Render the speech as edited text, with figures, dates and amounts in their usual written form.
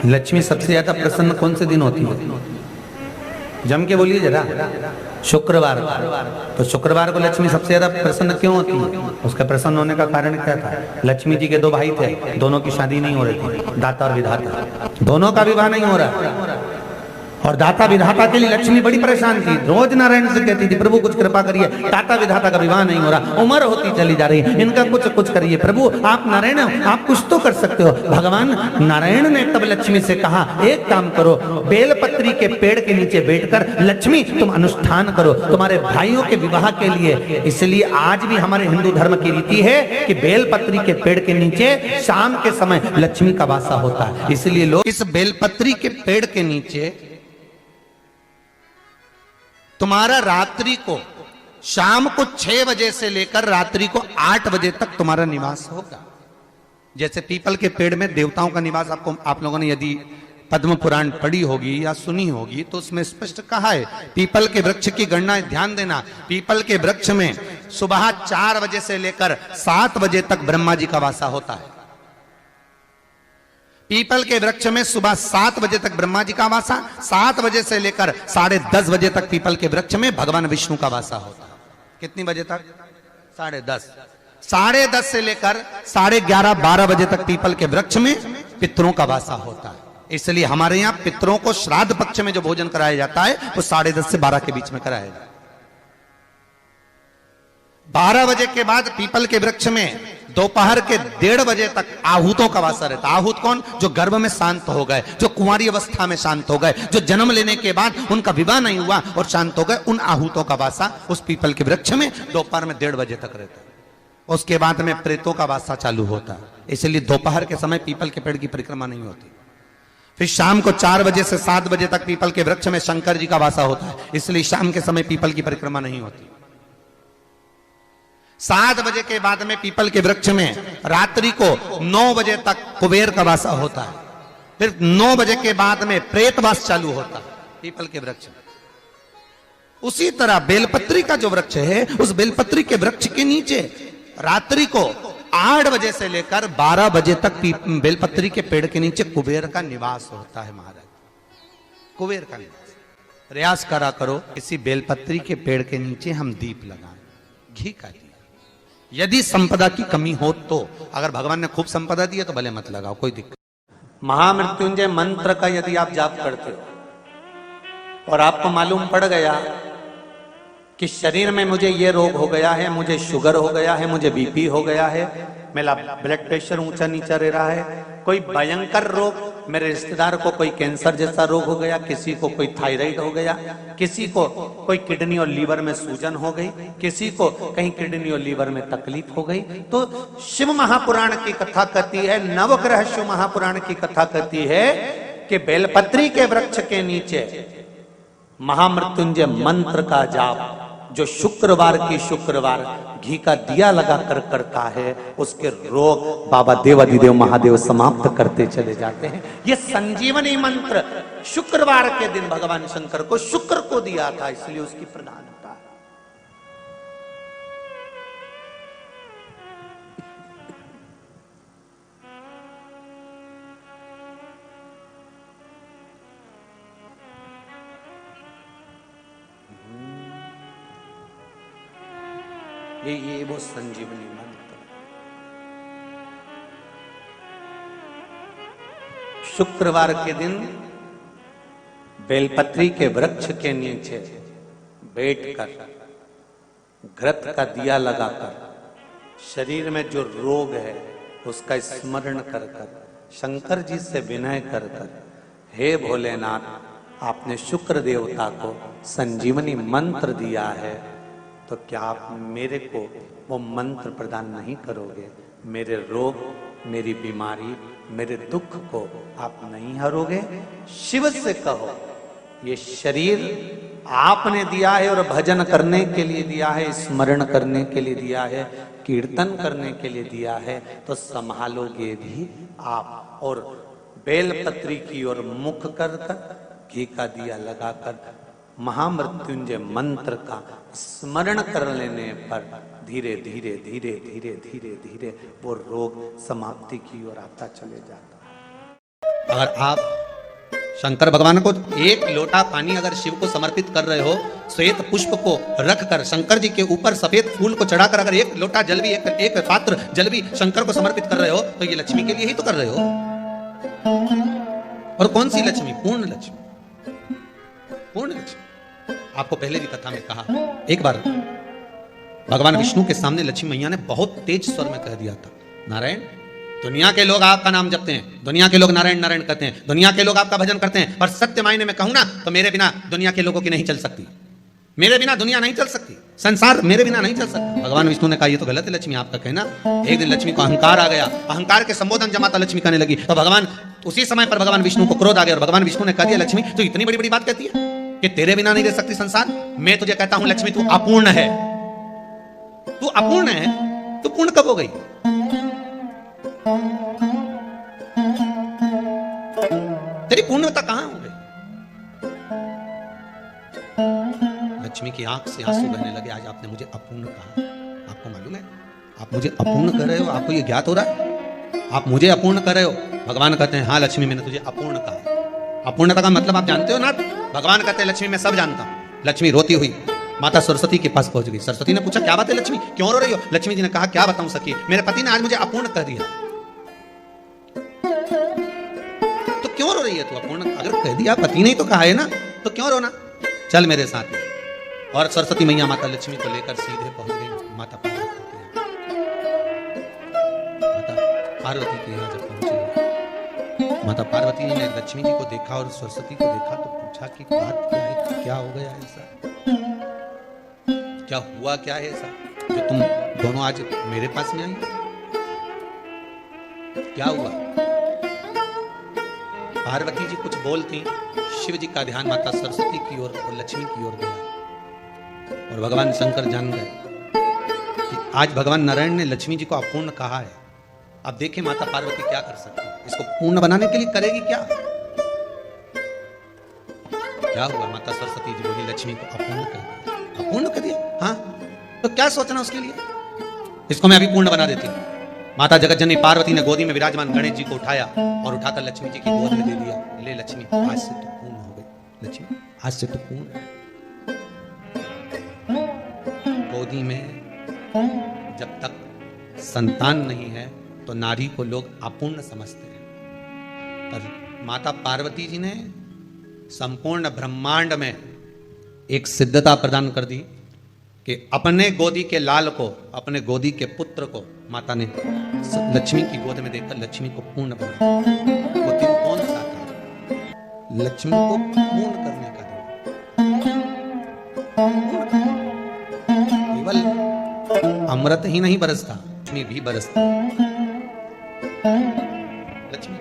लक्ष्मी सबसे ज्यादा प्रसन्न कौन से दिन होती है? जम के बोलिए जरा। शुक्रवार। तो शुक्रवार को लक्ष्मी सबसे ज्यादा प्रसन्न क्यों होती है? उसका प्रसन्न होने का कारण क्या था? लक्ष्मी जी के दो भाई थे, दोनों की शादी नहीं हो रही थी, दाता और विधाता, दोनों का विवाह नहीं हो रहा। और दाता विधाता के लिए लक्ष्मी बड़ी परेशान थी, रोज नारायण से कहती थी प्रभु कुछ कृपा करिए, दाता विधाता का विवाह नहीं हो रहा, उम्र होती चली जा रही है, इनका कुछ कुछ करिए प्रभु, आप नारायण हो, आप कुछ तो कर सकते हो। भगवान नारायण ने तब लक्ष्मी से कहा एक काम करो, बेलपत्री के पेड़ के नीचे बैठकर लक्ष्मी तुम अनुष्ठान करो तुम्हारे भाइयों के विवाह के लिए। इसलिए आज भी हमारे हिंदू धर्म की रीति है कि बेलपत्री के पेड़ के नीचे शाम के समय लक्ष्मी का वासा होता है। इसलिए लोग इस बेलपत्री के पेड़ के नीचे तुम्हारा रात्रि को शाम को 6 बजे से लेकर रात्रि को 8 बजे तक तुम्हारा निवास होगा। जैसे पीपल के पेड़ में देवताओं का निवास, आपको आप लोगों ने यदि पद्म पुराण पढ़ी होगी या सुनी होगी तो उसमें स्पष्ट कहा है, पीपल के वृक्ष की गणना ध्यान देना, पीपल के वृक्ष में सुबह 4 बजे से लेकर 7 बजे तक ब्रह्मा जी का वासा होता है। पीपल के वृक्ष में सुबह 7 बजे तक ब्रह्मा जी का वासा, 7 बजे से लेकर 10:30 बजे तक पीपल के वृक्ष में भगवान विष्णु का वासा होता है। कितनी बजे तक? 10:30। 10:30 से लेकर 11:30 12 बजे तक पीपल के वृक्ष में पितरों का वासा होता है। इसलिए हमारे यहाँ पितरों को श्राद्ध पक्ष में जो भोजन कराया जाता है वो 10:30 से 12 के बीच में कराया जाता है। 12 बजे के बाद पीपल के वृक्ष में दोपहर के 1:30 बजे तक आहूतों का वासा रहता है। आहूत कौन? जो गर्भ में शांत हो गए, जो कुंवारी अवस्था में शांत हो गए, जो जन्म लेने के बाद उनका विवाह नहीं हुआ और शांत हो गए, उन आहूतों का वासा उस पीपल के वृक्ष में दोपहर में 1:30 बजे तक रहता है। उसके बाद में प्रेतों का वासा चालू होता है। इसलिए दोपहर के समय पीपल के पेड़ की परिक्रमा नहीं होती। फिर शाम को 4 बजे से 7 बजे तक पीपल के वृक्ष में शंकर जी का वासा होता है। इसलिए शाम के समय पीपल की परिक्रमा नहीं होती। 7 बजे के बाद में पीपल के वृक्ष में रात्रि को 9 बजे तक कुबेर का वासा होता है। फिर 9 बजे के बाद में प्रेतवास चालू होता है पीपल के वृक्ष में। उसी तरह बेलपत्री का जो वृक्ष है, उस बेलपत्री के वृक्ष के नीचे रात्रि को 8 बजे से लेकर 12 बजे तक बेलपत्री के पेड़ के नीचे कुबेर का निवास होता है। महाराज, कुबेर का निवास। प्रयास करा करो इसी बेलपत्री के पेड़ के नीचे हम दीप लगाएं, घी का दीप। यदि संपदा की कमी हो तो, अगर भगवान ने खूब संपदा दी है तो भले मत लगाओ, कोई दिक्कत। महामृत्युंजय मंत्र का यदि आप जाप करते हो और आपको मालूम पड़ गया कि शरीर में मुझे ये रोग हो गया है, मुझे शुगर हो गया है, मुझे बीपी हो गया है, मेरा ब्लड प्रेशर ऊंचा नीचा रह रहा है, कोई भयंकर रोग, मेरे रिश्तेदार को कोई कैंसर जैसा रोग हो गया, किसी को कोई थायराइड हो गया, किसी को कोई किडनी और लीवर में सूजन हो गई, किसी को कहीं किडनी और लीवर में तकलीफ हो गई, तो शिव महापुराण की कथा कहती है, नवग्रह शिव महापुराण की कथा कहती है कि बेलपत्री के वृक्ष के नीचे महामृत्युंजय मंत्र का जाप जो शुक्रवार की शुक्रवार घी का दिया लगा कर करता है, उसके रोग बाबा देवाधिदेव महादेव समाप्त करते चले जाते हैं। ये संजीवनी मंत्र शुक्रवार के दिन भगवान शंकर को शुक्र को दिया था, इसलिए उसकी प्रधानता है। ये वो संजीवनी मंत्र। शुक्रवार के दिन बेलपत्री के वृक्ष के नीचे बैठकर घृत का दिया लगाकर शरीर में जो रोग है उसका स्मरण कर कर शंकर जी से विनय कर कर, हे भोलेनाथ, आपने शुक्र देवता को संजीवनी मंत्र दिया है, तो क्या आप मेरे को वो मंत्र प्रदान नहीं करोगे? मेरे रोग, मेरी बीमारी, मेरे दुख को आप नहीं हरोगे? शिव से कहो, ये शरीर आपने दिया है और भजन करने के लिए दिया है, स्मरण करने के लिए दिया है, कीर्तन करने के लिए दिया है, तो संभालोगे भी आप। और बेलपत्री की ओर मुख कर कर घी का दिया लगाकर महामृत्युंजय मंत्र का स्मरण कर लेने पर धीरे धीरे धीरे धीरे धीरे धीरे वो रोग समाप्ति की ओर आता चले जाता है। अगर आप शंकर भगवान को एक लोटा पानी अगर शिव को समर्पित कर रहे हो, श्वेत पुष्प को रखकर शंकर जी के ऊपर सफेद फूल को चढ़ाकर अगर एक लोटा जल भी एक पात्र जल भी शंकर को समर्पित कर रहे हो, तो ये लक्ष्मी के लिए ही तो कर रहे हो। और कौन सी लक्ष्मी? पूर्ण लक्ष्मी, पूर्ण लक्ष्मी। आपको पहले भी कथा में कहा, एक बार भगवान विष्णु के सामने लक्ष्मी मैया ने बहुत तेज स्वर में कह दिया था, नारायण, दुनिया के लोग आपका नाम जपते हैं, दुनिया के लोग नारायण नारायण कहते हैं, दुनिया के लोग आपका भजन करते हैं, पर सत्य मायने में कहूं ना तो मेरे बिना दुनिया के लोगों की नहीं चल सकती, मेरे बिना दुनिया नहीं चल सकती, संसार मेरे बिना नहीं चल सकता। भगवान विष्णु ने कहा ये तो गलत है लक्ष्मी आपका कहना। एक दिन लक्ष्मी को अहंकार आ गया, अहंकार के संबोधन जब माता लक्ष्मी करने लगी तो भगवान उसी समय पर भगवान विष्णु को क्रोध आ गया और भगवान विष्णु ने कह दिया, लक्ष्मी तू इतनी बड़ी बड़ी बात कहती है कि तेरे बिना नहीं रह सकती संसार। मैं तुझे कहता हूं लक्ष्मी तू अपूर्ण है, तू अपूर्ण है, तू पूर्ण कब हो गई? तेरी पूर्णता कहां हो गई? लक्ष्मी की आंख से आंसू बहने लगे। आज आपने मुझे अपूर्ण कहा, आपको मालूम है आप मुझे अपूर्ण कर रहे हो? आपको ये ज्ञात हो रहा है आप मुझे अपूर्ण कर रहे हो? भगवान कहते हैं हाँ लक्ष्मी मैंने तुझे अपूर्ण कहा। अपूर्णता का मतलब आप जानते हो ना? भगवान कहते हैं लक्ष्मी मैं सब जानता हूं। लक्ष्मी रोती हुई माता सरस्वती के पास पहुंच गई। सरस्वती ने पूछा क्या बात है लक्ष्मी, क्यों रो रही हो? लक्ष्मी जी ने कहा क्या बताऊं सखी, मेरे पति ने आज मुझे अपूर्ण कह दिया। तो क्यों रो रही है तू? अपूर्ण अगर कह दिया, पति ने तो कहा है ना, तो क्यों रोना? चल मेरे साथ। और सरस्वती मैया माता लक्ष्मी को लेकर सीधे पहुंच गई माता पार्वती के यहाँ। माता पार्वती के यहाँ जब पहुंची, माता पार्वती ने लक्ष्मी जी को देखा और सरस्वती को देखा तो पूछा कि बात क्या है, क्या हो गया ऐसा, क्या हुआ, क्या है ऐसा जो तुम दोनों आज मेरे पास में आई? क्या हुआ? पार्वती जी कुछ बोलती, शिव जी का ध्यान माता सरस्वती की ओर और लक्ष्मी की ओर गया और भगवान शंकर जान गए कि आज भगवान नारायण ने लक्ष्मी जी को अपूर्ण कहा है। अब देखिए माता पार्वती क्या कर सकती है, इसको पूर्ण बनाने के लिए करेगी क्या? क्या हुआ? माता सरस्वती जी बोली लक्ष्मी को अपूर्ण कर दिया। अपूर्ण कर दिया? हाँ, तो क्या सोचना उसके लिए, इसको मैं अभी पूर्ण बना देती हूँ। माता जगतजननी पार्वती ने गोदी में विराजमान गणेश जी को उठाया और उठाकर लक्ष्मी जी की गोद में दे दिया। ले लक्ष्मी आज से तो पूर्ण हो गई, लक्ष्मी आज से तो पूर्ण। गोदी में जब तक संतान नहीं है तो नारी को लोग अपूर्ण समझते हैं, पर माता पार्वती जी ने संपूर्ण ब्रह्मांड में एक सिद्धता प्रदान कर दी कि अपने गोदी के लाल को, अपने गोदी के पुत्र को माता ने लक्ष्मी की गोद में देकर लक्ष्मी को पूर्ण बना। वो दिन कौन सा था? लक्ष्मी को पूर्ण करने का दिन। केवल अमृत ही नहीं बरसता, लक्ष्मी भी बरसता। लक्ष्मी